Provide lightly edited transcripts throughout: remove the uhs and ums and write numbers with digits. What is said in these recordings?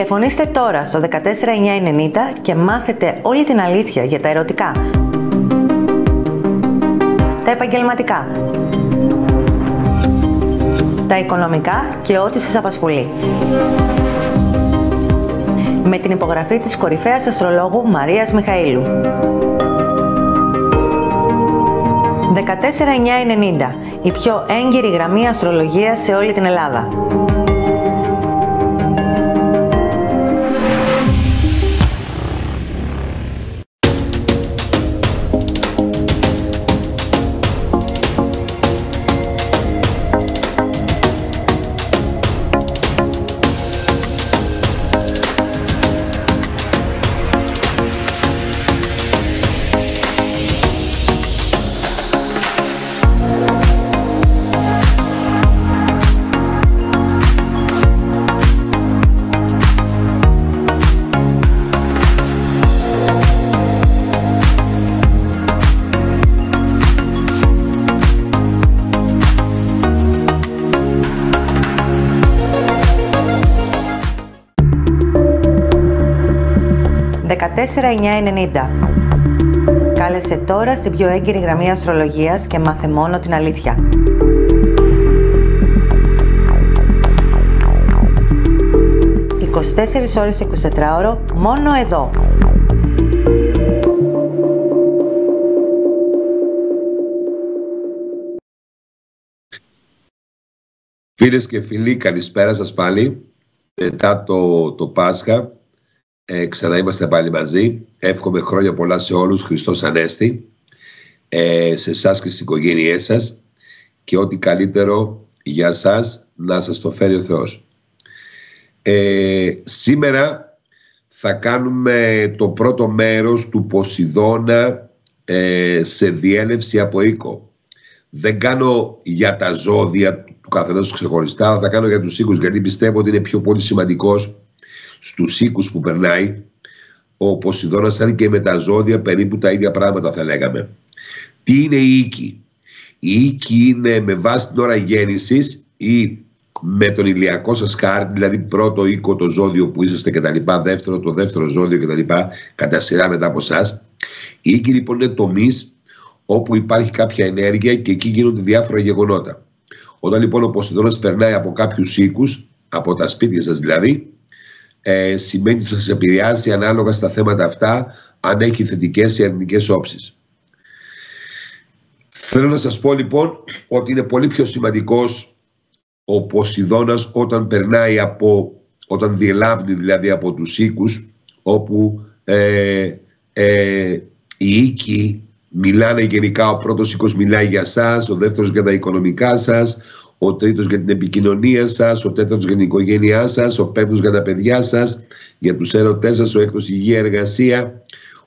Τηλεφωνήστε τώρα στο 14990 και μάθετε όλη την αλήθεια για τα ερωτικά, τα επαγγελματικά, τα οικονομικά και ό,τι σας απασχολεί. Με την υπογραφή της κορυφαίας αστρολόγου Μαρίας Μιχαήλου. 14990, η πιο έγκυρη γραμμή αστρολογίας σε όλη την Ελλάδα. Κάλεσε τώρα στην πιο έγκυρη γραμμή αστρολογίας και μάθε μόνο την αλήθεια. «24 ώρες το 24ωρο, μόνο εδώ». Φίλες και φίλοι, καλησπέρα σας πάλι. Μετά το Πάσχα ξανά είμαστε πάλι μαζί. Εύχομαι χρόνια πολλά σε όλους, Χριστός Ανέστη, σε εσάς και στις οικογένειές σας, και ό,τι καλύτερο για σας να σας το φέρει ο Θεός. Σήμερα θα κάνουμε το πρώτο μέρος του Ποσειδώνα σε διέλευση από οίκο. Δεν κάνω για τα ζώδια του καθενός ξεχωριστά, θα κάνω για τους οίκους, γιατί πιστεύω ότι είναι πιο πολύ σημαντικός στους οίκους που περνάει ο Ποσειδώνας, αν και με τα ζώδια περίπου τα ίδια πράγματα θα λέγαμε. Τι είναι οι οίκοι? Οι οίκοι είναι με βάση την ώρα γέννησης ή με τον ηλιακό σας χάρτη, δηλαδή πρώτο οίκο το ζώδιο που είσαστε κτλ, δεύτερο το δεύτερο ζώδιο κτλ, κατά σειρά μετά από εσάς. Οι οίκοι λοιπόν είναι τομείς όπου υπάρχει κάποια ενέργεια και εκεί γίνονται διάφορα γεγονότα. Όταν λοιπόν ο Ποσειδώνας περνάει από κάποιους οίκους, από τα σπίτια σας δηλαδή, σημαίνει ότι θα σας επηρεάσει ανάλογα στα θέματα αυτά, αν έχει θετικές ή αρνητικές όψεις. Θέλω να σας πω λοιπόν ότι είναι πολύ πιο σημαντικός ο Ποσειδώνας όταν περνάει όταν διελάβει δηλαδή από τους οίκους, όπου οι οίκοι μιλάνε γενικά. Ο πρώτος οίκος μιλάει για σας, ο δεύτερος για τα οικονομικά σας, ο τρίτος για την επικοινωνία σας, ο τέταρτος για την οικογένειά σας, ο πέμπτος για τα παιδιά σας, για τους έρωτές σας, ο έκτος υγεία, εργασία,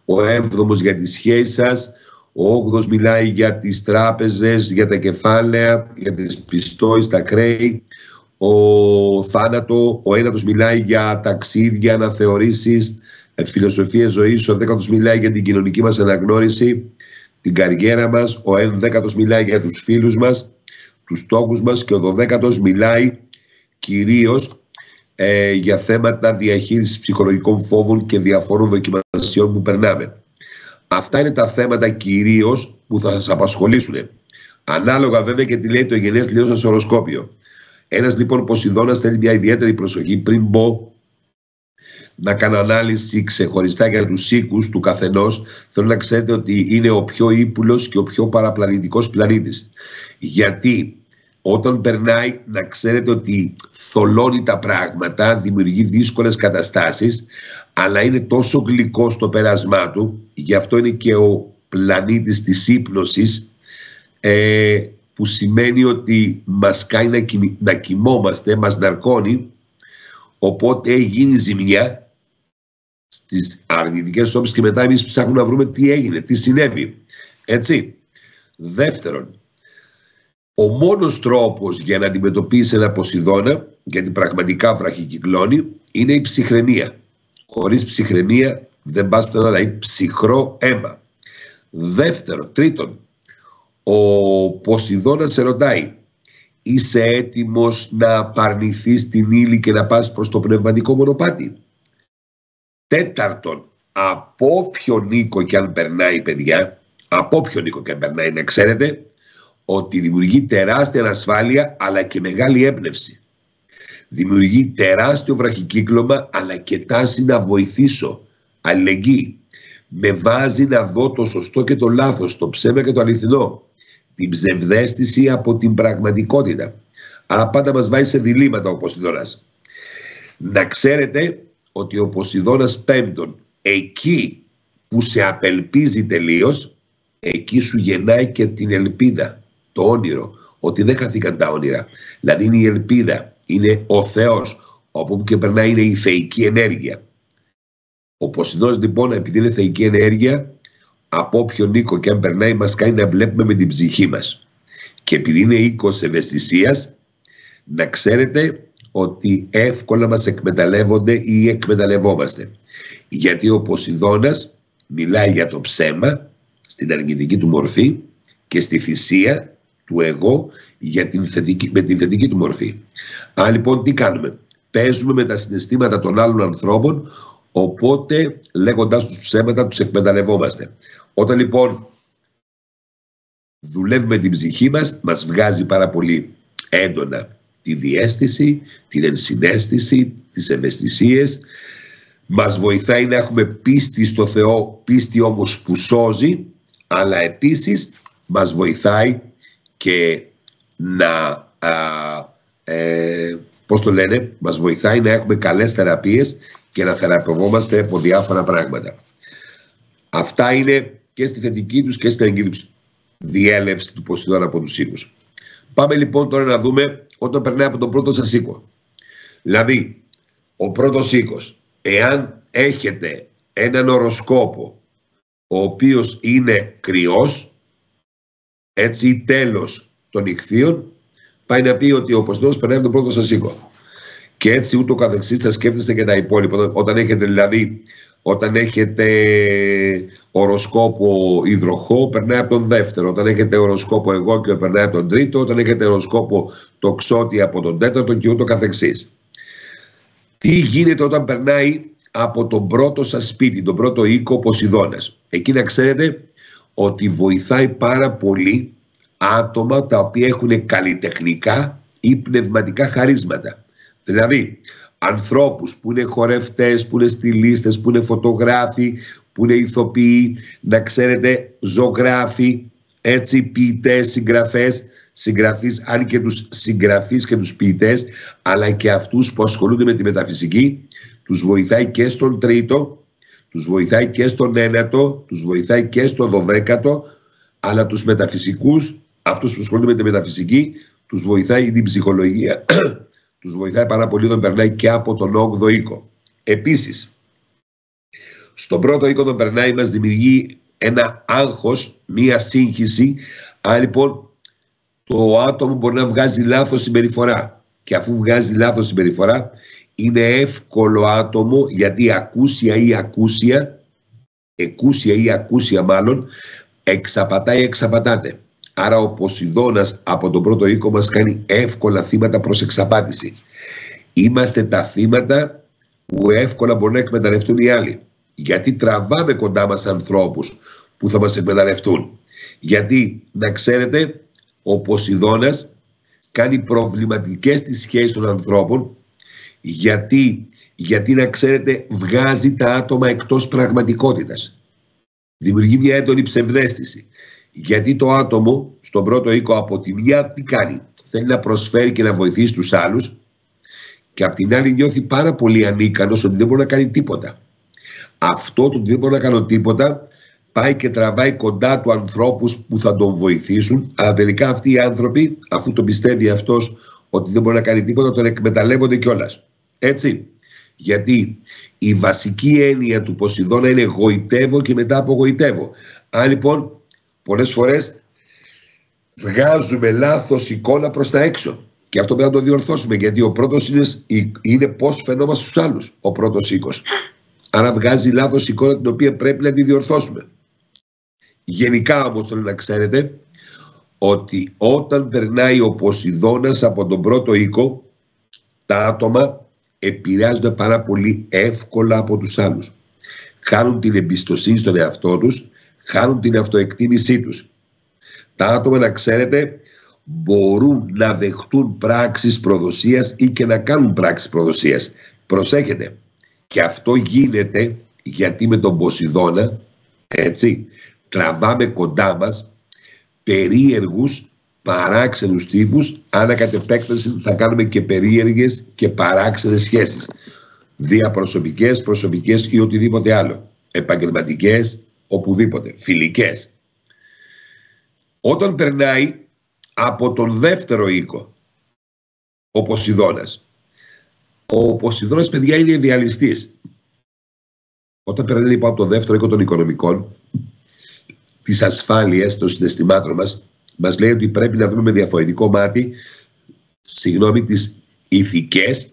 ο έβδομος για τις σχέσεις σας, ο όγδοος μιλάει για τις τράπεζες, για τα κεφάλαια, για τις πιστώσεις, τα χρέη, ο θάνατο, ο ένατος μιλάει για ταξίδια, αναθεωρήσεις, φιλοσοφία ζωής, ο δέκατος μιλάει για την κοινωνική μας αναγνώριση, την καριέρα μας, ο ενδέκατος μιλάει για τους φίλους μας, τους στόχους μας, και ο 12ος μιλάει κυρίως για θέματα διαχείρισης ψυχολογικών φόβων και διαφόρων δοκιμασιών που περνάμε. Αυτά είναι τα θέματα κυρίως που θα σας απασχολήσουν. Ανάλογα βέβαια και τι λέει το γενέθλιό σας οροσκόπιο. Ένας λοιπόν Ποσειδώνας θέλει μια ιδιαίτερη προσοχή. Πριν μπω να κάνω ανάλυση ξεχωριστά για τους οίκους του καθενός, θέλω να ξέρετε ότι είναι ο πιο ύπουλος και ο πιο παραπλανητικός πλανήτης. Γιατί όταν περνάει, να ξέρετε ότι θολώνει τα πράγματα, δημιουργεί δύσκολες καταστάσεις, αλλά είναι τόσο γλυκό στο πέρασμά του, γι' αυτό είναι και ο πλανήτης της ύπνωσης, που σημαίνει ότι μας κάνει να κοιμόμαστε, μας ναρκώνει, οπότε γίνει ζημιά στις αρνητικές όψεις και μετά εμείς ψάχνουμε να βρούμε τι έγινε, τι συνέβη. Έτσι. Δεύτερον, ο μόνος τρόπος για να αντιμετωπίσει ένα Ποσειδώνα, γιατί πραγματικά βραχικυκλώνει, είναι η ψυχραιμία. Χωρίς ψυχραιμία δεν πας πουθενά, δηλαδή ψυχρό αίμα. Τρίτον, ο Ποσειδώνας σε ρωτάει, είσαι έτοιμος να απαρνηθείς την ύλη και να πας προς το πνευματικό μονοπάτι? Τέταρτον, από όποιον οίκο και αν περνάει, παιδιά, από όποιον οίκο και αν περνάει, να ξέρετε ότι δημιουργεί τεράστια ανασφάλεια αλλά και μεγάλη έμπνευση. Δημιουργεί τεράστιο βραχικύκλωμα αλλά και τάση να βοηθήσω, αλληλεγγύη. Με βάζει να δω το σωστό και το λάθος, το ψέμα και το αληθινό, την ψευδαίσθηση από την πραγματικότητα. Αλλά πάντα μας βάζει σε διλήμματα ο Ποσειδώνας. Να ξέρετε ότι ο Ποσειδώνας πέμπτον, εκεί που σε απελπίζει τελείως, εκεί σου γεννάει και την ελπίδα, το όνειρο, ότι δεν χαθήκαν τα όνειρα. Δηλαδή είναι η ελπίδα, είναι ο Θεός, όπου και περνάει είναι η θεϊκή ενέργεια. Ο Ποσειδώνας λοιπόν, επειδή είναι θεϊκή ενέργεια, από όποιον οίκο και αν περνάει μας κάνει να βλέπουμε με την ψυχή μας. Και επειδή είναι οίκος ευαισθησίας, να ξέρετε ότι εύκολα μας εκμεταλλεύονται ή εκμεταλλευόμαστε. Γιατί ο Ποσειδώνας μιλάει για το ψέμα στην αρνητική του μορφή και στη θυσία του εγώ με την θετική του μορφή. Αν λοιπόν τι κάνουμε? Παίζουμε με τα συναισθήματα των άλλων ανθρώπων, οπότε λέγοντας τους ψέματα τους εκμεταλλευόμαστε. Όταν λοιπόν δουλεύουμε την ψυχή μας, μας βγάζει πάρα πολύ έντονα τη διαίσθηση, την ενσυναίσθηση, τις ευαισθησίες. Μας βοηθάει να έχουμε πίστη στο Θεό, πίστη όμως που σώζει, αλλά επίσης μας βοηθάει και να, μας βοηθάει να έχουμε καλές θεραπείες και να θεραπευόμαστε από διάφορα πράγματα. Αυτά είναι και στη θετική τους και στην αρνητική τους διέλευση του Ποσειδώνα από τους οίκους. Πάμε λοιπόν τώρα να δούμε όταν περνάει από τον πρώτο σας οίκο. Δηλαδή, ο πρώτος οίκος, εάν έχετε έναν οροσκόπο ο οποίος είναι κρυός, έτσι τέλος των ιχθύων, πάει να πει ότι ο Ποσειδώνας περνάει από τον πρώτο σας οίκο. Και έτσι ούτω καθεξής θα σκέφτεστε και τα υπόλοιπα. Όταν έχετε δηλαδή, όταν έχετε οροσκόπο υδροχό, περνάει από τον δεύτερο. Όταν έχετε οροσκόπο εγώκιο, περνάει από τον τρίτο. Όταν έχετε οροσκόπο τοξότη, από τον τέταρτο και ούτω καθεξής. Τι γίνεται όταν περνάει από τον πρώτο σας σπίτι, τον πρώτο οίκο Ποσειδώνας? Εκεί να ξέρετε ότι βοηθάει πάρα πολύ άτομα τα οποία έχουν καλλιτεχνικά ή πνευματικά χαρίσματα. Δηλαδή, ανθρώπους που είναι χορευτές, που είναι στιλίστες, που είναι φωτογράφοι, που είναι ηθοποιοί, να ξέρετε, ζωγράφοι, έτσι, ποιητές, συγγραφείς, αν και τους συγγραφείς και τους ποιητές, αλλά και αυτούς που ασχολούνται με τη μεταφυσική, τους βοηθάει και στον τρίτο, τους βοηθάει και στον ένατο, τους βοηθάει και στον δωδέκατο, αλλά τους μεταφυσικούς, αυτούς που ασχολούνται με τη μεταφυσική, τους βοηθάει την ψυχολογία, τους βοηθάει πάρα πολύ όταν περνάει και από τον 8ο οίκο. Επίσης, στον πρώτο οίκο τον περνάει, μας δημιουργεί ένα άγχος, μία σύγχυση. Αν λοιπόν το άτομο μπορεί να βγάζει λάθος συμπεριφορά, και αφού βγάζει λάθος συμπεριφορά, είναι εύκολο άτομο, γιατί ακούσια ή ακούσια μάλλον, εξαπατάει, εξαπατάται. Άρα ο Ποσειδώνας από τον πρώτο οίκο μας κάνει εύκολα θύματα προς εξαπάτηση. Είμαστε τα θύματα που εύκολα μπορούν να εκμεταλλευτούν οι άλλοι. Γιατί τραβάμε κοντά μας ανθρώπους που θα μας εκμεταλλευτούν. Γιατί, να ξέρετε, ο Ποσειδώνας κάνει προβληματικές τις σχέσεις των ανθρώπων, γιατί να ξέρετε, βγάζει τα άτομα εκτός πραγματικότητας. Δημιουργεί μια έντονη ψευδαίσθηση. Γιατί το άτομο στον πρώτο οίκο από τη μια τι κάνει? Θέλει να προσφέρει και να βοηθήσει τους άλλους, και από την άλλη νιώθει πάρα πολύ ανίκανος ότι δεν μπορεί να κάνει τίποτα. Αυτό το ότι δεν μπορεί να κάνω τίποτα πάει και τραβάει κοντά του ανθρώπους που θα τον βοηθήσουν, αλλά τελικά αυτοί οι άνθρωποι, αφού τον πιστεύει αυτός ότι δεν μπορεί να κάνει τίποτα, τον εκμεταλλεύονται κιόλας. Έτσι. Γιατί η βασική έννοια του Ποσειδώνα είναι γοητεύω και μετά απογοητεύω. Αν λοιπόν πολλές φορές βγάζουμε λάθος εικόνα προς τα έξω, και αυτό πρέπει να το διορθώσουμε, γιατί ο πρώτος είναι πώς φαινόμαστε στους άλλους, ο πρώτος οίκος. Άρα βγάζει λάθος εικόνα, την οποία πρέπει να τη διορθώσουμε. Γενικά όμως θέλω να ξέρετε ότι όταν περνάει ο Ποσειδώνας από τον πρώτο οίκο, τα άτομα επηρεάζονται πάρα πολύ εύκολα από τους άλλους. Χάνουν την εμπιστοσύνη στον εαυτό τους, χάνουν την αυτοεκτίμησή τους. Τα άτομα, να ξέρετε, μπορούν να δεχτούν πράξεις προδοσίας ή και να κάνουν πράξεις προδοσίας. Προσέχετε. Και αυτό γίνεται γιατί με τον Ποσειδώνα, έτσι, τραβάμε κοντά μας περίεργους, παράξενους τύπους, άρα κατ' επέκταση θα κάνουμε και περίεργες και παράξενες σχέσεις. Διαπροσωπικές, προσωπικές ή οτιδήποτε άλλο. Επαγγελματικές, οπουδήποτε. Φιλικές. Όταν περνάει από τον δεύτερο οίκο ο Ποσειδώνας. Ο Ποσειδώνας, παιδιά, είναι ιδεαλιστής. Όταν περνάει λοιπόν από τον δεύτερο οίκο των οικονομικών, της ασφάλειας των συναισθημάτων μας λέει ότι πρέπει να δούμε με διαφορετικό μάτι, τις ηθικές,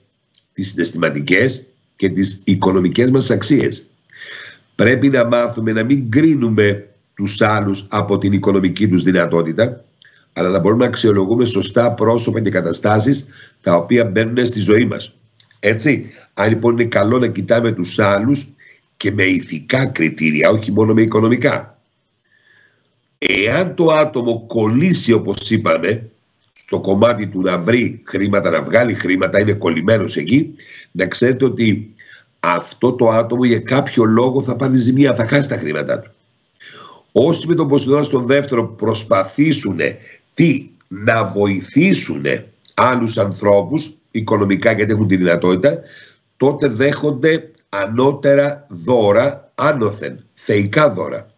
τις συναισθηματικές και τις οικονομικές μας αξίες. Πρέπει να μάθουμε να μην κρίνουμε τους άλλους από την οικονομική τους δυνατότητα, αλλά να μπορούμε να αξιολογούμε σωστά πρόσωπα και καταστάσεις τα οποία μπαίνουν στη ζωή μας. Έτσι, αν λοιπόν είναι καλό να κοιτάμε τους άλλους και με ηθικά κριτήρια, όχι μόνο με οικονομικά. Εάν το άτομο κολλήσει, όπως είπαμε, στο κομμάτι του να βρει χρήματα, να βγάλει χρήματα, είναι κολλημένος εκεί, να ξέρετε ότι αυτό το άτομο για κάποιο λόγο θα πάρει ζημία, θα χάσει τα χρήματά του. Όσοι με τον Ποσειδώνα στον δεύτερο προσπαθήσουν να βοηθήσουν άλλους ανθρώπους οικονομικά, γιατί έχουν τη δυνατότητα, τότε δέχονται ανώτερα δώρα άνωθεν, θεϊκά δώρα.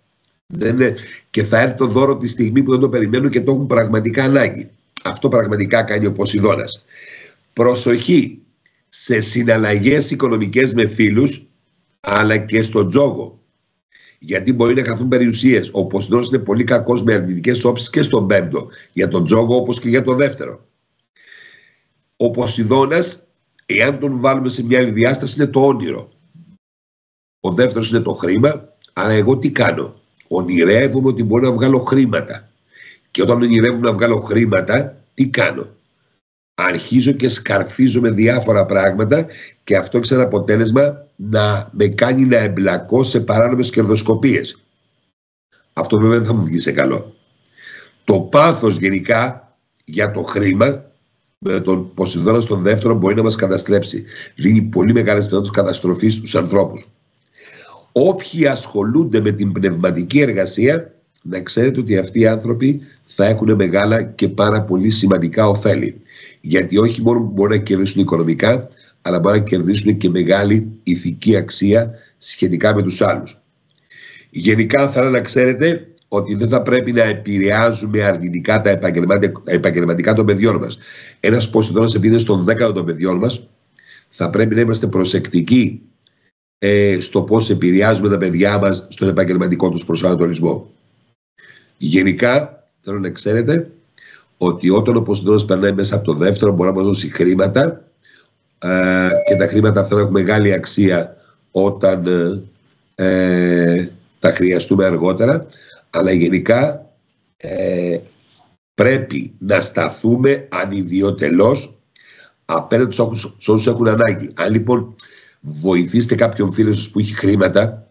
Και θα έρθει το δώρο τη στιγμή που δεν το περιμένουν και το έχουν πραγματικά ανάγκη. Αυτό πραγματικά κάνει ο Ποσειδώνας. Προσοχή σε συναλλαγές οικονομικές με φίλους, αλλά και στο τζόγο. Γιατί μπορεί να χαθούν περιουσίες. Ο Ποσειδώνας είναι πολύ κακός με αρνητικές όψεις και στον πέμπτο. Για τον τζόγο όπως και για το δεύτερο. Ο Ποσειδώνας, εάν τον βάλουμε σε μια άλλη διάσταση, είναι το όνειρο. Ο δεύτερος είναι το χρήμα. Άρα εγώ τι κάνω? Ονειρεύομαι ότι μπορώ να βγάλω χρήματα. Και όταν ονειρεύομαι να βγάλω χρήματα, τι κάνω? Αρχίζω και σκαρφίζω με διάφορα πράγματα και αυτό έχει σαν αποτέλεσμα να με κάνει να εμπλακώ σε παράνομες κερδοσκοπίες. Αυτό βέβαια δεν θα μου βγει σε καλό. Το πάθος γενικά για το χρήμα με τον Ποσειδώνα στον δεύτερο μπορεί να μας καταστρέψει. Δίνει πολύ μεγάλες δυνατότητες καταστροφής στους ανθρώπους. Όποιοι ασχολούνται με την πνευματική εργασία, να ξέρετε ότι αυτοί οι άνθρωποι θα έχουν μεγάλα και πάρα πολύ σημαντικά ωφέλη. Γιατί όχι μόνο μπορούν να κερδίσουν οικονομικά, αλλά μπορούν να κερδίσουν και μεγάλη ηθική αξία σχετικά με τους άλλους. Γενικά θα να ξέρετε ότι δεν θα πρέπει να επηρεάζουμε αρνητικά τα επαγγελματικά των παιδιών μας. Ένας Ποσειδώνας, επειδή είναι στον 10ο των παιδιών μας, θα πρέπει να είμαστε προσεκτικοί στο πώς επηρεάζουμε τα παιδιά μας στον επαγγελματικό τους προσανατολισμό. Γενικά θέλω να ξέρετε ότι όταν ο Ποσειδώνας περνάει μέσα από το δεύτερο, μπορεί να μας δώσει χρήματα και τα χρήματα αυτά έχουν μεγάλη αξία όταν τα χρειαστούμε αργότερα, αλλά γενικά πρέπει να σταθούμε ανιδιοτελώς απέναντι στους όσους έχουν ανάγκη. Αν λοιπόν βοηθήσετε κάποιον φίλο σας που έχει χρήματα,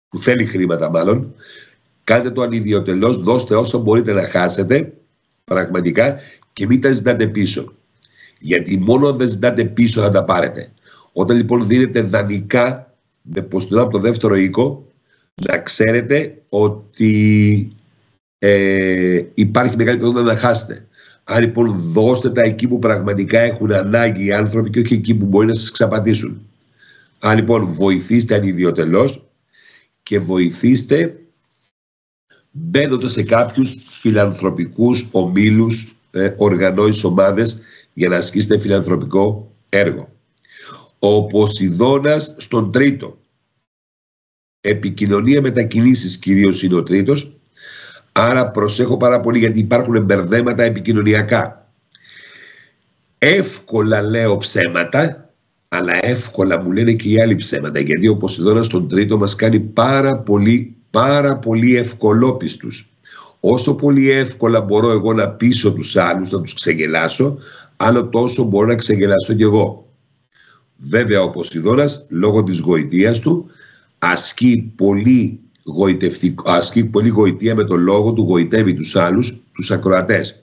που θέλει χρήματα μάλλον, κάντε το ανιδιοτελώς, δώστε όσο μπορείτε να χάσετε πραγματικά και μην τα ζητάτε πίσω. Γιατί μόνο αν δεν ζητάτε πίσω θα τα πάρετε. Όταν λοιπόν δίνετε δανεικά με Ποσειδώνα από το δεύτερο οίκο, να ξέρετε ότι υπάρχει μεγάλη πιθανότητα να χάσετε. Αν λοιπόν δώστε τα εκεί που πραγματικά έχουν ανάγκη οι άνθρωποι και όχι εκεί που μπορεί να σας ξαπατήσουν. Αν λοιπόν βοηθήστε ανιδιοτελώς και βοηθήστε μπαίνοντας σε κάποιους φιλανθρωπικούς ομίλους, οργανώσεις, ομάδες για να ασκήσετε φιλανθρωπικό έργο. Ο Ποσειδώνας στον τρίτο. Επικοινωνία μετακινήσεις κυρίως είναι ο τρίτος. Άρα προσέχω πάρα πολύ γιατί υπάρχουν μπερδέματα επικοινωνιακά. Εύκολα λέω ψέματα, αλλά εύκολα μου λένε και οι άλλοι ψέματα. Γιατί ο Ποσειδώνας στον τρίτο μας κάνει πάρα πολύ ευκολόπιστους. Όσο πολύ εύκολα μπορώ εγώ να πείσω τους άλλους, να τους ξεγελάσω, άλλο τόσο μπορώ να ξεγελαστώ κι εγώ. Βέβαια ο Ποσειδώνας λόγω της γοητείας του ασκεί πολύ γοητεία με τον λόγο του, γοητεύει τους άλλους, τους ακροατές.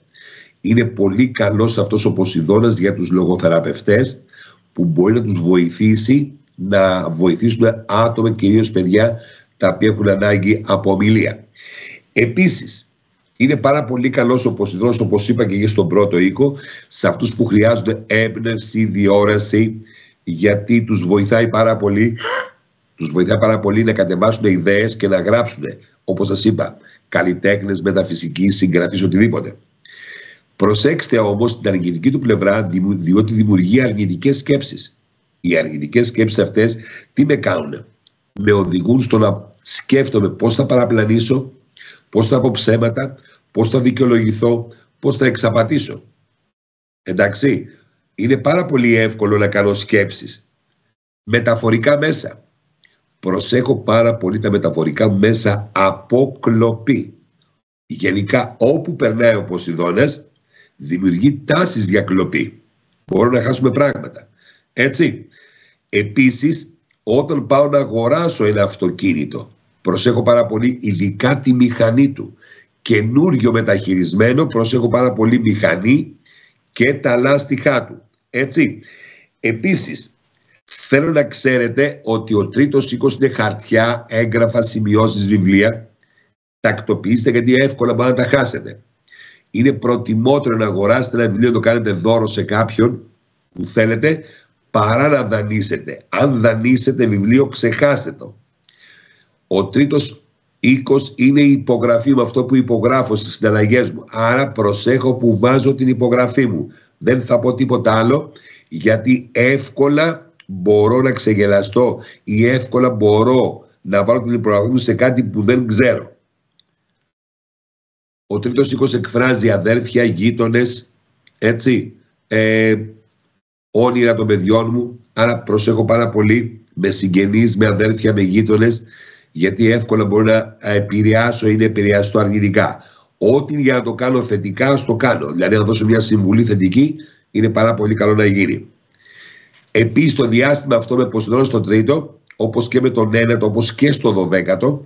Είναι πολύ καλός αυτός ο Ποσειδώνας για τους λογοθεραπευτές που μπορεί να τους βοηθήσει να βοηθήσουν άτομα, κυρίως παιδιά, τα οποία έχουν ανάγκη από ομιλία. Επίσης, είναι πάρα πολύ καλός ο Ποσειδώνας, όπως είπα και στον πρώτο οίκο, σε αυτούς που χρειάζονται έμπνευση, διόραση, γιατί τους βοηθάει πάρα πολύ. Τους βοηθάει πάρα πολύ να κατεβάσουν ιδέες και να γράψουν, όπως σας είπα, καλλιτέχνες, μεταφυσική, συγγραφείς, οτιδήποτε. Προσέξτε όμως την αρνητική του πλευρά, διότι δημιουργεί αρνητικές σκέψεις. Οι αρνητικές σκέψεις αυτές τι με κάνουν? Με οδηγούν στο να σκέφτομαι πώς θα παραπλανήσω, πώς θα πω ψέματα, πώς θα δικαιολογηθώ, πώς θα εξαπατήσω. Εντάξει, είναι πάρα πολύ εύκολο να κάνω σκέψεις. Μεταφορικά μέσα. Προσέχω πάρα πολύ τα μεταφορικά μέσα από κλοπή. Γενικά όπου περνάει ο Ποσειδώνας δημιουργεί τάσεις για κλοπή. Μπορούμε να χάσουμε πράγματα. Έτσι. Επίσης, όταν πάω να αγοράσω ένα αυτοκίνητο, προσέχω πάρα πολύ ειδικά τη μηχανή του. Καινούριο μεταχειρισμένο, προσέχω πάρα πολύ μηχανή και τα λάστιχά του. Έτσι. Επίσης, θέλω να ξέρετε ότι ο τρίτος οίκος είναι χαρτιά, έγγραφα, σημειώσεις, βιβλία. Τακτοποιήστε γιατί εύκολα μπορεί να τα χάσετε. Είναι προτιμότερο να αγοράσετε ένα βιβλίο, να το κάνετε δώρο σε κάποιον που θέλετε, παρά να δανείσετε. Αν δανείσετε βιβλίο, ξεχάστε το. Ο τρίτος οίκος είναι η υπογραφή μου, αυτό που υπογράφω στις συναλλαγές μου. Άρα προσέχω που βάζω την υπογραφή μου. Δεν θα πω τίποτα άλλο, γιατί εύκολα μπορώ να ξεγελαστώ ή εύκολα μπορώ να βάλω την υπογραφή μου σε κάτι που δεν ξέρω. Ο τρίτος οίκος εκφράζει αδέρφια, γείτονες, έτσι, όνειρα των παιδιών μου. Άρα προσέχω πάρα πολύ με συγγενείς, με αδέρφια, με γείτονες, γιατί εύκολα μπορώ να επηρεάσω ή να επηρεαστώ αρνητικά. Ό,τι για να το κάνω θετικά, ας το κάνω. Δηλαδή, να δώσω μια συμβουλή θετική, είναι πάρα πολύ καλό να γίνει. Επίσης, το διάστημα αυτό με Ποσειδώνα στο τρίτο, όπως και με τον ένατο, όπως και στο 12ο,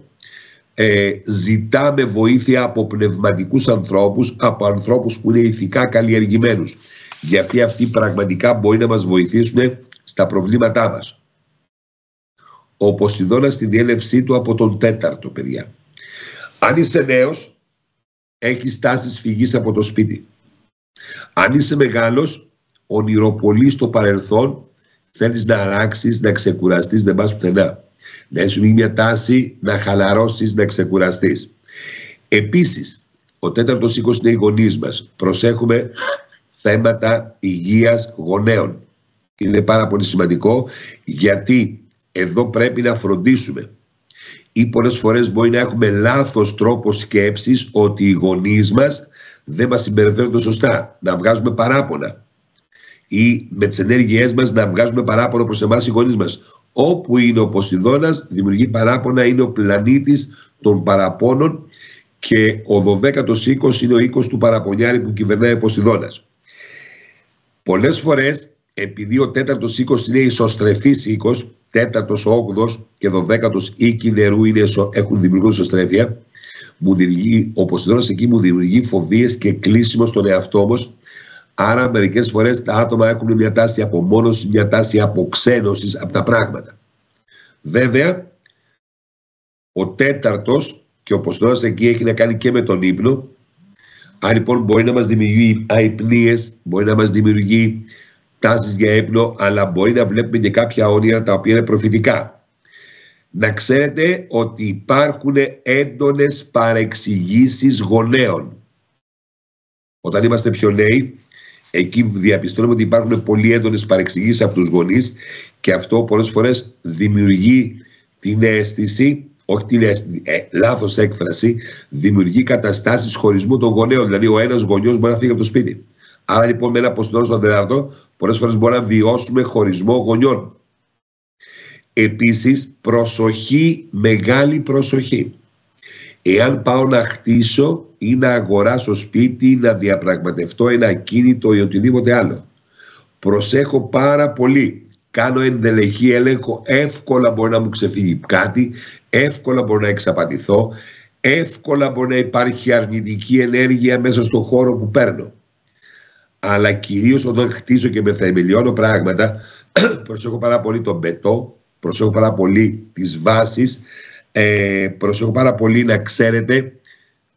ζητάμε βοήθεια από πνευματικούς ανθρώπους, από ανθρώπους που είναι ηθικά καλλιεργημένους. Γιατί αυτοί πραγματικά μπορεί να μας βοηθήσουν στα προβλήματά μας. Ο Ποσειδώνας στη διέλευσή του από τον τέταρτο, παιδιά. Αν είσαι νέος, έχεις τάσεις φυγής από το σπίτι. Αν είσαι μεγάλος, ονειροπολείς στο παρελθόν, θέλεις να αλλάξεις, να ξεκουραστείς, δεν πας πουθενά. Να έχει μια τάση να χαλαρώσεις, να ξεκουραστείς. Επίσης, ο τέταρτος οίκος είναι οι γονείς μας. Προσέχουμε θέματα υγείας γονέων. Είναι πάρα πολύ σημαντικό, γιατί εδώ πρέπει να φροντίσουμε. Ή πολλές φορές μπορεί να έχουμε λάθος τρόπο σκέψης ότι οι γονείς μας δεν μας συμπεριφέρονται σωστά. Να βγάζουμε παράπονα. Ή με τις ενέργειές μας να βγάζουμε παράπονο προς εμάς οι γονείς μας. Όπου είναι ο Ποσειδώνας δημιουργεί παράπονα, είναι ο πλανήτης των παραπώνων, και ο 12ος οίκος είναι ο οίκος του παραπονιάρη που κυβερνάει ο Ποσειδώνας. Πολλές φορές, επειδή ο τέταρτος οίκος είναι ισοστρεφής οίκος, τέταρτος, 8ος και 12ος οίκοι νερού έχουν δημιουργήσει ισοστρέφεια, ο Ποσειδώνας εκεί μου δημιουργεί φοβίες και κλείσιμο στον εαυτό μας. Άρα μερικές φορές τα άτομα έχουν μια τάση απομόνωσης, μια τάση αποξένωσης από τα πράγματα. Βέβαια, ο τέταρτος και ο Ποσειδώνας εκεί έχει να κάνει και με τον ύπνο. Αν λοιπόν μπορεί να μας δημιουργεί αϊπνίες, μπορεί να μας δημιουργεί τάσεις για ύπνο, αλλά μπορεί να βλέπουμε και κάποια όνειρα τα οποία είναι προφητικά. Να ξέρετε ότι υπάρχουν έντονες παρεξηγήσεις γονέων. Όταν είμαστε πιο νέοι, εκεί διαπιστώνουμε ότι υπάρχουν πολύ έντονες παρεξηγήσεις από τους γονείς, και αυτό πολλές φορές δημιουργεί την αίσθηση, όχι την αίσθηση, λάθος έκφραση, δημιουργεί καταστάσεις χωρισμού των γονέων. Δηλαδή, ο ένας γονιός μπορεί να φύγει από το σπίτι. Άρα λοιπόν, με ένα Ποσειδώνα στον τέταρτο, πολλές φορές μπορεί να βιώσουμε χωρισμό γονιών. Επίσης, προσοχή, μεγάλη προσοχή. Εάν πάω να χτίσω ή να αγοράσω σπίτι ή να διαπραγματευτώ ένα κίνητο ή οτιδήποτε άλλο, προσέχω πάρα πολύ κάνω ενδελεχή έλεγχο, εύκολα μπορεί να μου ξεφύγει κάτι, εύκολα μπορεί να εξαπατηθώ, εύκολα μπορεί να υπάρχει αρνητική ενέργεια μέσα στον χώρο που παίρνω. Αλλά κυρίως όταν χτίζω και με θεμελιώνω πράγματα, προσέχω πάρα πολύ τον μπετό, προσέχω πάρα πολύ τις βάσεις, προσέχω πάρα πολύ να ξέρετε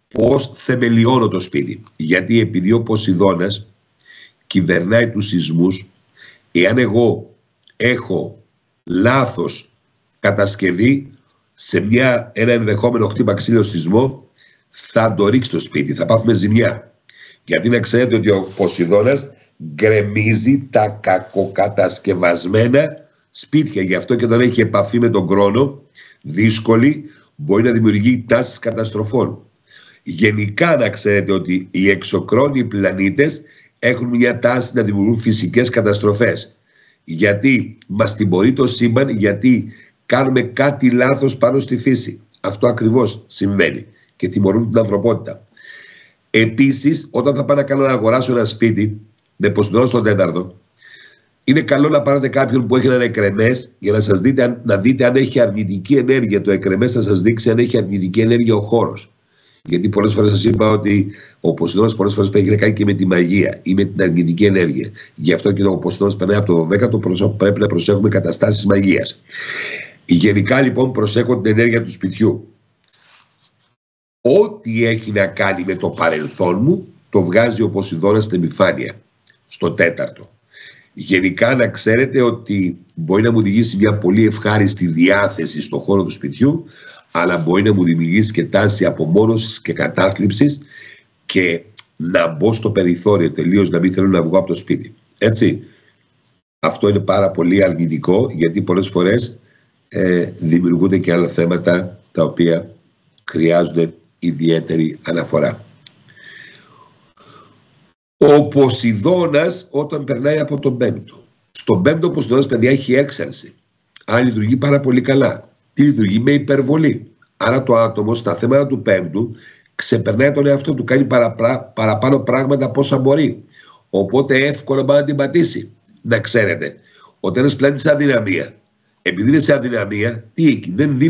πώς θεμελιώνω το σπίτι. Γιατί επειδή ο Ποσειδώνας κυβερνάει τους σεισμούς, εάν εγώ έχω λάθος κατασκευή σε ένα ενδεχόμενο χτύπα ξύλο σεισμό, θα το ρίξει το σπίτι, θα πάθουμε ζημιά. Γιατί να ξέρετε ότι ο Ποσειδώνας γκρεμίζει τα κακοκατασκευασμένα σπίτια. Γι' αυτό και όταν έχει επαφή με τον χρόνο δύσκολη, μπορεί να δημιουργεί τάσεις καταστροφών. Γενικά να ξέρετε ότι οι εξωχρόνιοι πλανήτες έχουν μια τάση να δημιουργούν φυσικές καταστροφές. Γιατί μας τιμωρεί το σύμπαν, γιατί κάνουμε κάτι λάθος πάνω στη φύση. Αυτό ακριβώς συμβαίνει και τιμωρούν την ανθρωπότητα. Επίσης, όταν θα πάω να αγοράσω ένα σπίτι με Ποσειδώνα στον 4ο, είναι καλό να πάρετε κάποιον που έχει έναν εκρεμές για να σας δείτε, να δείτε αν έχει αρνητική ενέργεια. Το εκρεμές θα σας δείξει αν έχει αρνητική ενέργεια ο χώρος. Γιατί πολλές φορές σας είπα ότι ο Ποσειδώνας πολλές φορές έχει να κάνει και με τη μαγεία ή με την αρνητική ενέργεια. Γι' αυτό και ο Ποσειδώνας περνάει από το 12ο, πρέπει να προσέχουμε καταστάσεις μαγείας. Γενικά λοιπόν προσέχω την ενέργεια του σπιτιού. Ό,τι έχει να κάνει με το παρελθόν μου, το βγάζει ο Ποσειδώνας στην επιφάνεια, στο 4ο. Γενικά να ξέρετε ότι μπορεί να μου οδηγήσει μια πολύ ευχάριστη διάθεση στον χώρο του σπιτιού, αλλά μπορεί να μου δημιουργήσει και τάση απομόνωσης και κατάθλιψης και να μπω στο περιθώριο τελείως, να μην θέλω να βγω από το σπίτι. Έτσι. Αυτό είναι πάρα πολύ αρνητικό, γιατί πολλές φορές δημιουργούνται και άλλα θέματα τα οποία χρειάζονται ιδιαίτερη αναφορά. Ο Ποσειδώνας όταν περνάει από τον 5ο. Στον 5ο ο Ποσειδώνας, παιδιά, έχει έξαρση. Άρα λειτουργεί πάρα πολύ καλά. Τι λειτουργεί? Με υπερβολή. Άρα το άτομο στα θέματα του 5ου ξεπερνάει τον εαυτό του, κάνει παραπάνω πράγματα από όσα μπορεί. Οπότε εύκολα μπορεί να την πατήσει. Να ξέρετε, όταν ένας πλανήτης σε αδυναμία, επειδή είναι σε αδυναμία,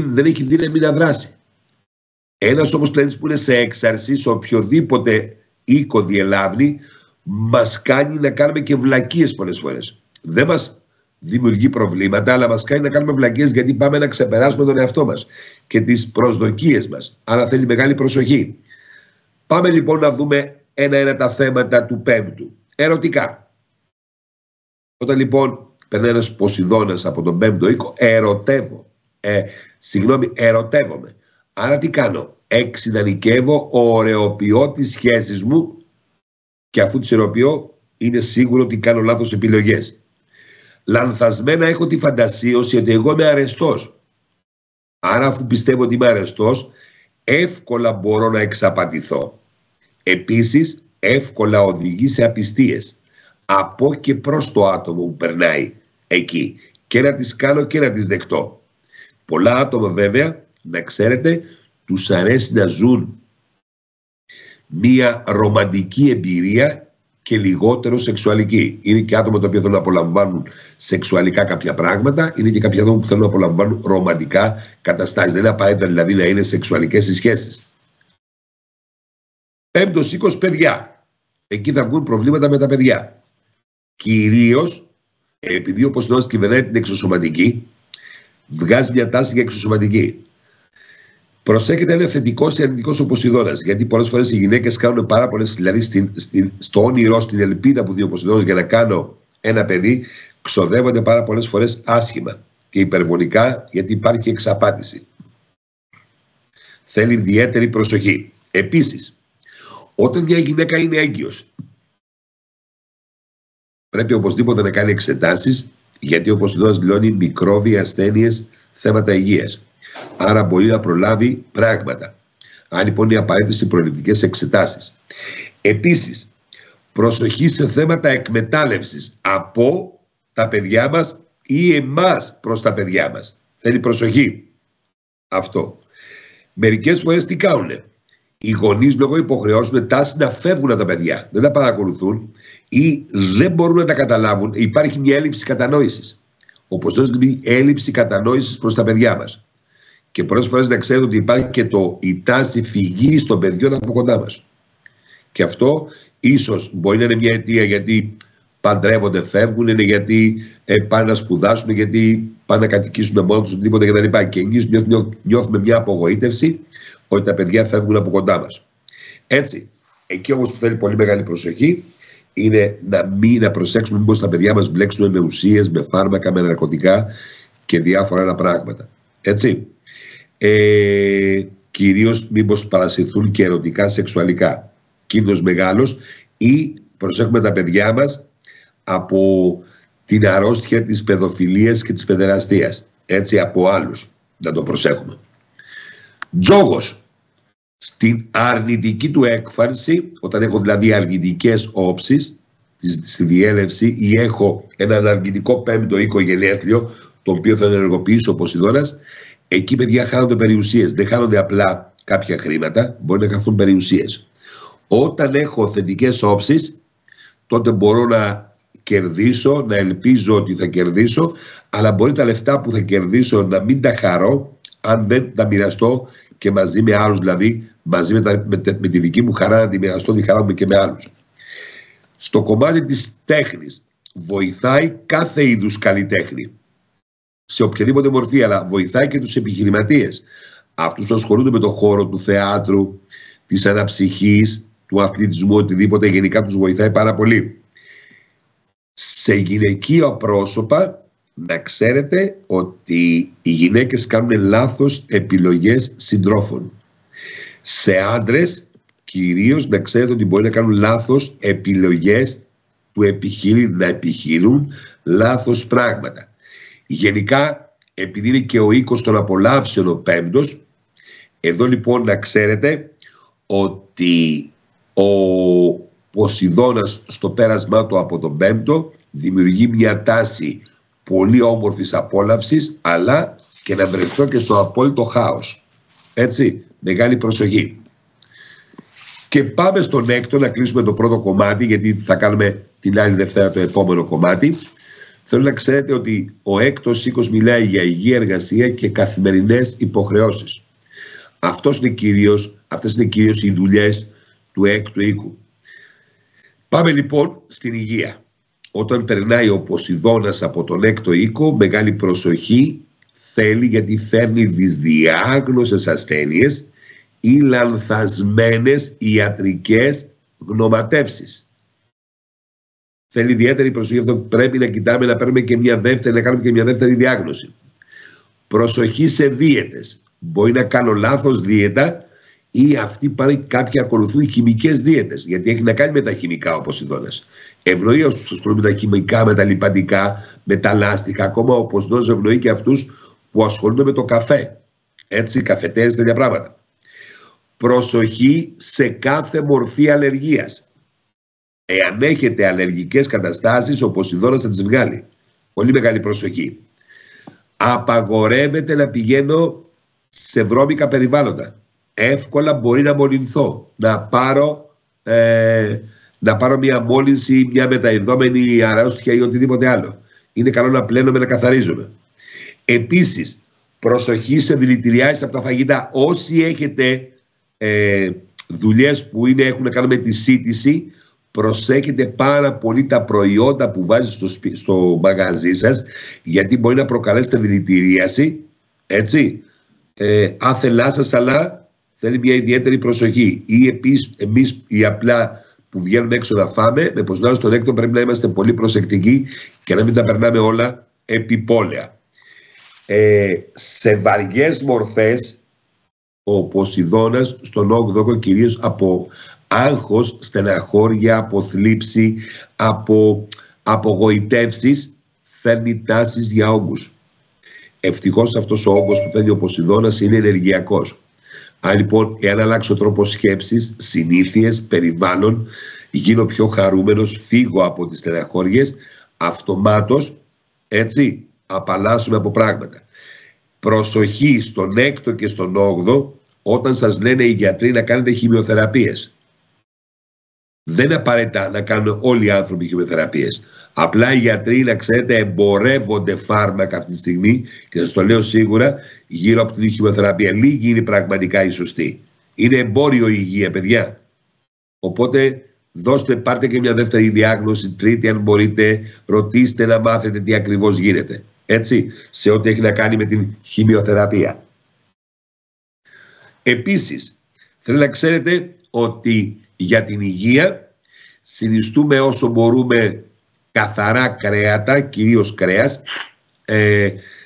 δεν έχει δύναμη να δράσει. Ένας όμως πλανήτης που είναι σε έξαρση, σε οποιοδήποτε οίκο διελάβει, μας κάνει να κάνουμε και βλακίες πολλές φορές. Δεν μας δημιουργεί προβλήματα, αλλά μας κάνει να κάνουμε βλακίες, γιατί πάμε να ξεπεράσουμε τον εαυτό μας και τις προσδοκίες μας. Άρα θέλει μεγάλη προσοχή. Πάμε λοιπόν να δούμε ένα-ένα τα θέματα του 5ου. Ερωτικά. Όταν λοιπόν περνάει ένας Ποσειδώνας από τον 5ο οίκο, ερωτεύομαι. Άρα τι κάνω? Εξειδανικεύω, ωρεοποιώ τις σχέσεις μου, και αφού τις ωρεοποιώ είναι σίγουρο ότι κάνω λάθος επιλογές. Λανθασμένα έχω τη φαντασίωση ότι εγώ είμαι αρεστός. Άρα αφού πιστεύω ότι είμαι αρεστός, εύκολα μπορώ να εξαπατηθώ. Επίσης, εύκολα οδηγεί σε απιστίες από και προς το άτομο που περνάει εκεί, και να τις κάνω και να τις δεχτώ. Πολλά άτομα βέβαια, να ξέρετε, τους αρέσει να ζουν μία ρομαντική εμπειρία και λιγότερο σεξουαλική. Είναι και άτομα τα οποία θέλουν να απολαμβάνουν σεξουαλικά κάποια πράγματα, είναι και κάποια άτομα που θέλουν να απολαμβάνουν ρομαντικά καταστάσεις. Δεν είναι απαραίτητα δηλαδή να είναι σεξουαλικές οι σχέσεις. 5ος οίκος, παιδιά. Εκεί θα βγουν προβλήματα με τα παιδιά. Κυρίως επειδή ο Ποσειδώνας κυβερνάει την εξωσωματική, βγάζει μια τάση για εξωσωματική. Προσέχετε, είναι θετικός ή αρνητικός ο Ποσειδώνας. Γιατί πολλές φορές οι γυναίκες κάνουν πάρα πολλές, δηλαδή στο όνειρο, στην ελπίδα που δίνει ο Ποσειδώνας για να κάνω ένα παιδί, ξοδεύονται πάρα πολλές φορές άσχημα και υπερβολικά, γιατί υπάρχει εξαπάτηση. Θέλει ιδιαίτερη προσοχή. Επίσης, όταν μια γυναίκα είναι έγκυος, πρέπει οπωσδήποτε να κάνει εξετάσεις, γιατί ο Ποσειδώνας δηλώνει μικρόβια, ασθένειες, θέματα υγείας. Άρα μπορεί να προλάβει πράγματα. Αν λοιπόν είναι απαραίτητες οι προληπτικές εξετάσεις. Επίσης, προσοχή σε θέματα εκμετάλλευσης από τα παιδιά μας ή εμάς προς τα παιδιά μας. Θέλει προσοχή. Αυτό. Μερικές φορές τι κάνουνε? Οι γονείς λόγω υποχρεώσουν τάση να φεύγουν από τα παιδιά. Δεν τα παρακολουθούν ή δεν μπορούν να τα καταλάβουν. Υπάρχει μια έλλειψη κατανόησης. ο Ποσειδώνας δημιουργεί έλλειψη κατανόησης προς τα παιδιά μας. Και πολλές φορές να ξέρετε ότι υπάρχει και η τάση φυγής των παιδιών από κοντά μας. Και αυτό ίσως μπορεί να είναι μια αιτία γιατί παντρεύονται, φεύγουν, είναι γιατί πάνε να σπουδάσουν, γιατί πάνε να κατοικήσουν μόνοι τους, οτιδήποτε κτλ. Και εμείς νιώθουμε μια απογοήτευση ότι τα παιδιά φεύγουν από κοντά μας. Έτσι, εκεί όμως που θέλει πολύ μεγάλη προσοχή είναι να προσέξουμε μήπως τα παιδιά μας μπλέξουμε με ουσίες, με φάρμακα, με ναρκωτικά και διάφορα άλλα πράγματα. Έτσι. Κυρίως μήπως παρασυρθούν και ερωτικά, σεξουαλικά. Κίνδυνος μεγάλος, ή προσέχουμε τα παιδιά μας από την αρρώστια της παιδοφιλίας και της παιδεραστίας. Έτσι, από άλλους να το προσέχουμε. Τζόγος. Στην αρνητική του έκφανση, όταν έχω δηλαδή αρνητικές όψεις στη διέλευση ή έχω έναν αρνητικό πέμπτο οίκο γενέθλιο, το οποίο θα ενεργοποιήσω ο Ποσειδώνας, εκεί παιδιά χάνονται περιουσίες. Δεν χάνονται απλά κάποια χρήματα, μπορεί να χαθούν περιουσίες. Όταν έχω θετικές όψεις, τότε μπορώ να κερδίσω, να ελπίζω ότι θα κερδίσω, αλλά μπορεί τα λεφτά που θα κερδίσω να μην τα χαρώ αν δεν τα μοιραστώ και μαζί με άλλους, δηλαδή μαζί με τη δική μου χαρά να τη μοιραστώ τη χαρά μου και με άλλους. Στο κομμάτι της τέχνης βοηθάει κάθε είδους καλλιτέχνη, σε οποιαδήποτε μορφή, αλλά βοηθάει και τους επιχειρηματίες, αυτούς που ασχολούνται με το χώρο του θεάτρου, της αναψυχής, του αθλητισμού, οτιδήποτε, γενικά τους βοηθάει πάρα πολύ. Σε γυναικεία πρόσωπα, να ξέρετε ότι οι γυναίκες κάνουν λάθος επιλογές συντρόφων. Σε άντρες, κυρίως, να ξέρετε ότι μπορεί να κάνουν λάθος επιλογές του να επιχειρούν λάθος πράγματα. Γενικά, επειδή είναι και ο οίκος των απολαύσεων ο πέμπτος, εδώ λοιπόν να ξέρετε ότι ο Ποσειδώνας στο πέρασμά του από τον πέμπτο δημιουργεί μια τάση πολύ όμορφης απόλαυσης, αλλά και να βρεθώ και στο απόλυτο χάος. Έτσι, μεγάλη προσοχή. Και πάμε στον έκτο, να κλείσουμε το πρώτο κομμάτι, γιατί θα κάνουμε την άλλη Δευτέρα το επόμενο κομμάτι. Θέλω να ξέρετε ότι ο έκτος οίκος μιλάει για υγεία, εργασία και καθημερινές υποχρεώσεις. Αυτές είναι κυρίως οι δουλειές του έκτου οίκου. Πάμε λοιπόν στην υγεία. Όταν περνάει ο Ποσειδώνας από τον έκτο οίκο, μεγάλη προσοχή θέλει, γιατί φέρνει δυσδιάγνωσες ασθένειες ή λανθασμένες ιατρικές γνωματεύσεις. Θέλει ιδιαίτερη προσοχή, αυτό πρέπει να κοιτάμε, να παίρνουμε και μια δεύτερη, να κάνουμε και μια δεύτερη διάγνωση. Προσοχή σε δίαιτες. Μπορεί να κάνω λάθος δίαιτα ή αυτοί κάποιοι ακολουθούν χημικές δίαιτες, γιατί έχει να κάνει με τα χημικά ο Ποσειδώνας. Ευνοεί όσους ασχολούνται με τα χημικά, με τα λιπαντικά, με τα λάστιχα. Ακόμα ο Ποσειδώνας ευνοεί και αυτούς που ασχολούνται με το καφέ. Έτσι, καφετέρες, τέτοια πράγματα. Προσοχή σε κάθε μορφή αλλεργίας. Εάν έχετε αλλεργικές καταστάσεις, ο Ποσειδώνας θα τις βγάλει. Πολύ μεγάλη προσοχή. Απαγορεύεται να πηγαίνω σε βρώμικα περιβάλλοντα. Εύκολα μπορεί να μολυνθώ, να πάρω μια μόλυνση, μια μεταειδόμενη αρρώστια ή οτιδήποτε άλλο. Είναι καλό να πλένομαι, να καθαρίζομαι. Επίσης, προσοχή σε δηλητηριάσεις από τα φαγητά. Όσοι έχετε δουλειές που έχουν να κάνουν με τη σύντηση, προσέχετε πάρα πολύ τα προϊόντα που βάζετε στο μαγαζί σας, γιατί μπορεί να προκαλέσετε δηλητηρίαση, έτσι, άθελά σας, αλλά θέλει μια ιδιαίτερη προσοχή. Ή επίσης εμείς οι απλά που βγαίνουμε έξω να φάμε, με Ποσειδώνα στον έκτο πρέπει να είμαστε πολύ προσεκτικοί και να μην τα περνάμε όλα επιπόλαια. Σε βαριές μορφές ο Ποσειδώνας στον 8ο, κυρίως από άγχος, στεναχώρια, από θλίψη, από απογοητεύσεις, φέρνει τάσεις για όγκους. Ευτυχώς αυτός ο όγκος που φέρνει ο Ποσειδώνας είναι ενεργειακός. Αν λοιπόν, εάν αλλάξω τρόπο σκέψης, συνήθειες, περιβάλλον, γίνω πιο χαρούμενος, φύγω από τις στεναχώριες, αυτομάτως, έτσι, απαλλάσσουμε από πράγματα. Προσοχή στον 6ο και στον 8ο, όταν σας λένε οι γιατροί να κάνετε χημειοθεραπείες. Δεν είναι απαραίτητα να κάνουν όλοι οι άνθρωποι χημειοθεραπείες. Απλά οι γιατροί, να ξέρετε, εμπορεύονται φάρμακα αυτή τη στιγμή και σας το λέω σίγουρα, γύρω από την χημειοθεραπεία. Λίγοι είναι πραγματικά οι σωστοί. Είναι εμπόριο η υγεία, παιδιά. Οπότε πάρτε και μια δεύτερη διάγνωση, τρίτη αν μπορείτε, ρωτήστε να μάθετε τι ακριβώς γίνεται. Έτσι, σε ό,τι έχει να κάνει με την χημειοθεραπεία. Επίσης, θέλω να ξέρετε ότι για την υγεία συνιστούμε όσο μπορούμε καθαρά κρέατα, κυρίως κρέας.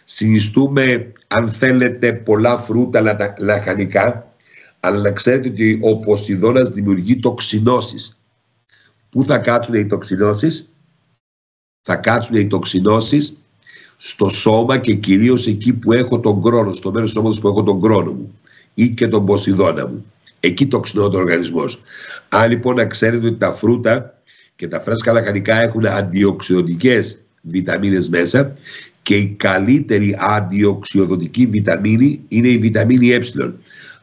Συνιστούμε, αν θέλετε, πολλά φρούτα λαχανικά, αλλά να ξέρετε ότι ο Ποσειδώνας δημιουργεί τοξινώσεις. Πού θα κάτσουν οι τοξινώσεις? Θα κάτσουν οι τοξινώσεις στο σώμα και κυρίως εκεί που έχω τον κρόνο, στο μέρος του σώματος που έχω τον κρόνο μου ή και τον Ποσειδώνα μου. Εκεί τοξινώνεται ο οργανισμός. Αν λοιπόν να ξέρετε ότι τα φρούτα και τα φρέσκα λαχανικά έχουν αντιοξυδοτικές βιταμίνες μέσα και η καλύτερη αντιοξυδοτική βιταμίνη είναι η βιταμίνη Ε.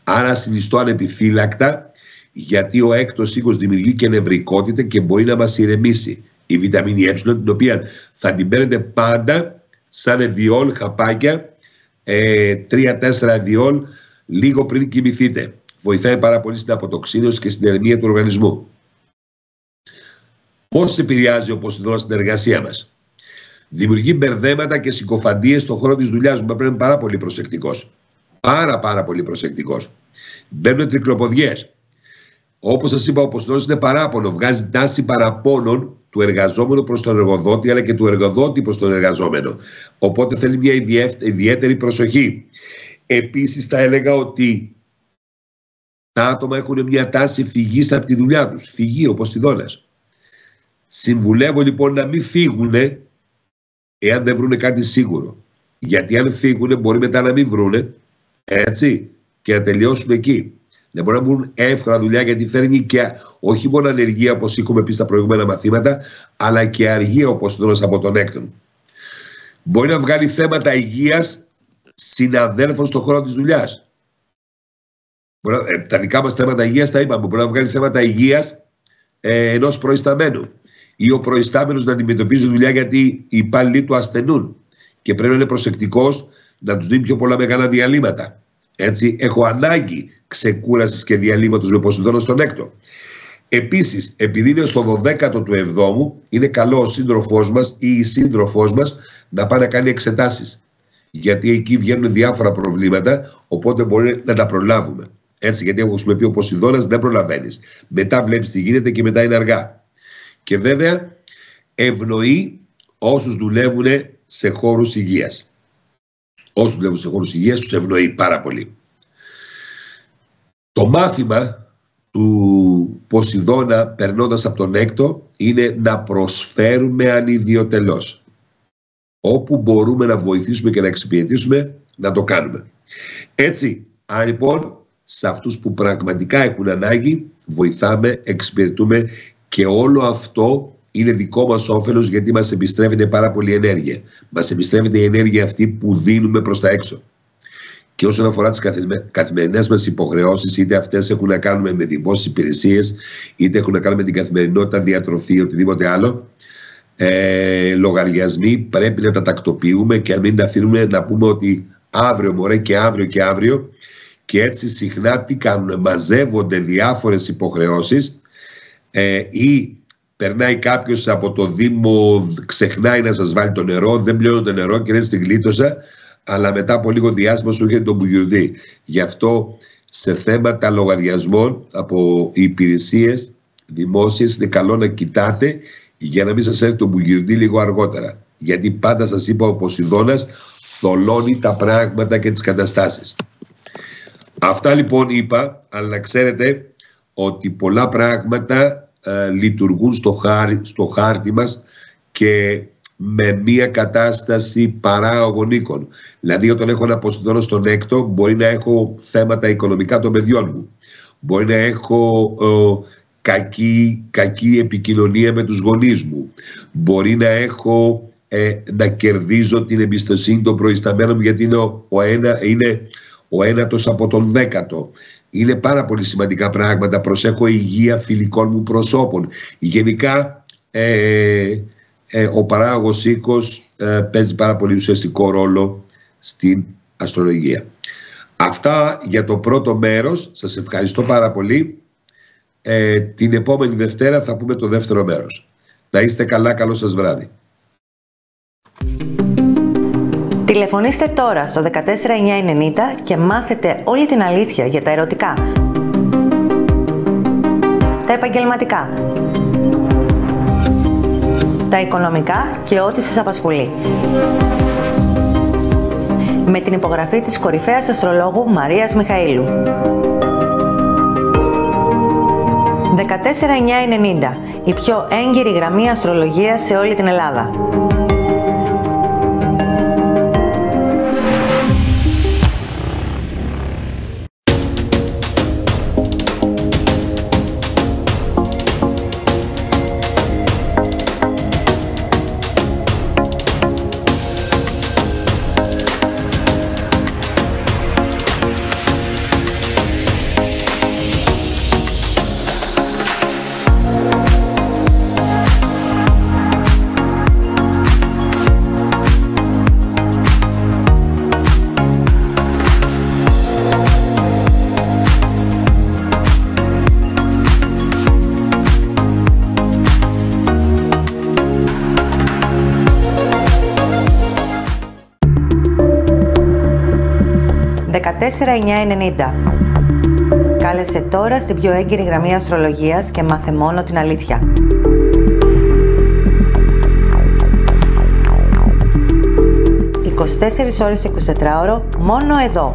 Άρα συνιστώ ανεπιφύλακτα, γιατί ο έκτος οίκος δημιουργεί και νευρικότητα και μπορεί να μας ηρεμήσει. Η βιταμίνη Ε, την οποία θα την παίρνετε πάντα σαν εδιόλ, χαπάκια, 3-4 εδιόλ, λίγο πριν κοιμηθείτε. Βοηθάει πάρα πολύ στην αποτοξίνωση και στην ηρεμία του οργανισμού. Πώς επηρεάζει ο Ποσειδώνας στην εργασία μας? Δημιουργεί μπερδέματα και συκοφαντίες στον χώρο της δουλειάς μου. Πρέπει να είμαι πάρα πολύ προσεκτικός. Πάρα πολύ προσεκτικός. Μπαίνουν τρικλοποδιές. Όπως σας είπα, ο Ποσειδώνας είναι παράπονο. Βγάζει τάση παραπώνων του εργαζόμενου προς τον εργοδότη, αλλά και του εργοδότη προς τον εργαζόμενο. Οπότε θέλει μια ιδιαίτερη προσοχή. Επίσης, θα έλεγα ότι τα άτομα έχουν μια τάση φυγής από τη δουλειά τους. Φυγή ο Ποσειδώνας. Συμβουλεύω λοιπόν να μην φύγουν εάν δεν βρούνε κάτι σίγουρο. Γιατί αν φύγουν μπορεί μετά να μην βρούνε, έτσι, και να τελειώσουν εκεί. Δεν μπορεί να μπουν εύκολα δουλειά, γιατί φέρνει και όχι μόνο ανεργία, όπως έχουμε πει στα προηγούμενα μαθήματα, αλλά και αργία ο Ποσειδώνας από τον έκτον. Μπορεί να βγάλει θέματα υγείας συναδέλφων στον χώρο της δουλειάς. Τα δικά μας θέματα υγείας τα είπαμε. Μπορεί να βγάλει θέματα υγείας ενός προϊσταμένου, ή ο προϊστάμενος να αντιμετωπίζει δουλειά γιατί οι υπάλληλοι του ασθενούν και πρέπει να είναι προσεκτικός να τους δίνει πιο πολλά μεγάλα διαλύματα. Έτσι, έχω ανάγκη ξεκούρασης και διαλύματος με Ποσειδώνα στον έκτο. Επίσης, επειδή είναι στο 12ο του 7ου, είναι καλό ο σύντροφός μας ή η σύντροφός μας να πάει να κάνει εξετάσεις. Γιατί εκεί βγαίνουν διάφορα προβλήματα, οπότε μπορεί να τα προλάβουμε. Έτσι, γιατί όπως έχουμε πει, ο Ποσειδώνας δεν προλαβαίνεις. Μετά βλέπεις τι γίνεται και μετά είναι αργά. Και βέβαια ευνοεί όσους δουλεύουν σε χώρους υγείας. Όσους δουλεύουν σε χώρους υγείας τους ευνοεί πάρα πολύ. Το μάθημα του Ποσειδώνα περνώντας από τον έκτο είναι να προσφέρουμε ανιδιοτελώς. Όπου μπορούμε να βοηθήσουμε και να εξυπηρετήσουμε, να το κάνουμε. Έτσι, αν λοιπόν σε αυτούς που πραγματικά έχουν ανάγκη βοηθάμε, εξυπηρετούμε, και όλο αυτό είναι δικό μας όφελος, γιατί μας επιστρέφεται πάρα πολύ ενέργεια. Μας επιστρέφεται η ενέργεια αυτή που δίνουμε προς τα έξω. Και όσον αφορά τις καθημερινές μας υποχρεώσεις, είτε αυτές έχουν να κάνουν με δημόσιες υπηρεσίες, είτε έχουν να κάνουν με την καθημερινότητα, διατροφή, οτιδήποτε άλλο, λογαριασμοί πρέπει να τα τακτοποιούμε και αν μην τα αφήνουμε να πούμε ότι αύριο μωρέ και αύριο και αύριο, και έτσι συχνά τι κάνουν? Μαζεύονται διάφορες υποχρεώσεις, ή περνάει κάποιος από το Δήμο, ξεχνάει να σας βάλει το νερό, δεν πληρώνει το νερό και είναι στην γλίτωσα, αλλά μετά από λίγο διάστημα σου έρχεται τον μπουγιουρδί. Γι' αυτό σε θέματα λογαριασμών από υπηρεσίες δημόσιες είναι καλό να κοιτάτε για να μην σας έρθει το μπουγιουρδί λίγο αργότερα. Γιατί πάντα σας είπα, ο Ποσειδώνας θολώνει τα πράγματα και τις καταστάσεις. Αυτά λοιπόν είπα, αλλά να ξέρετε ότι πολλά πράγματα λειτουργούν στο χάρτη μας και με μια κατάσταση παράγωγων οίκων. Δηλαδή, όταν έχω ένα Ποσειδώνα στον έκτο, μπορεί να έχω θέματα οικονομικά των παιδιών μου. Μπορεί να έχω κακή επικοινωνία με τους γονείς μου. Μπορεί να έχω να κερδίζω την εμπιστοσύνη των προϊσταμένων μου, γιατί είναι ο ένατος από τον 10ο. Είναι πάρα πολύ σημαντικά πράγματα. Προσέχω υγεία φιλικών μου προσώπων. Γενικά ο παράγωγος οίκος παίζει πάρα πολύ ουσιαστικό ρόλο στην αστρολογία. Αυτά για το πρώτο μέρος. Σας ευχαριστώ πάρα πολύ. Την επόμενη Δευτέρα θα πούμε το δεύτερο μέρος. Να είστε καλά, καλό σας βράδυ. Τηλεφωνήστε τώρα στο 14990 και μάθετε όλη την αλήθεια για τα ερωτικά, τα επαγγελματικά, τα οικονομικά και ό,τι σας απασχολεί. Με την υπογραφή της κορυφαίας αστρολόγου Μαρίας Μιχαήλου. 14990, η πιο έγκυρη γραμμή αστρολογίας σε όλη την Ελλάδα. Κάλεσε τώρα στην πιο έγκυρη γραμμή αστρολογίας και μάθε μόνο την αλήθεια. 24 ώρες το 24ωρο, μόνο εδώ.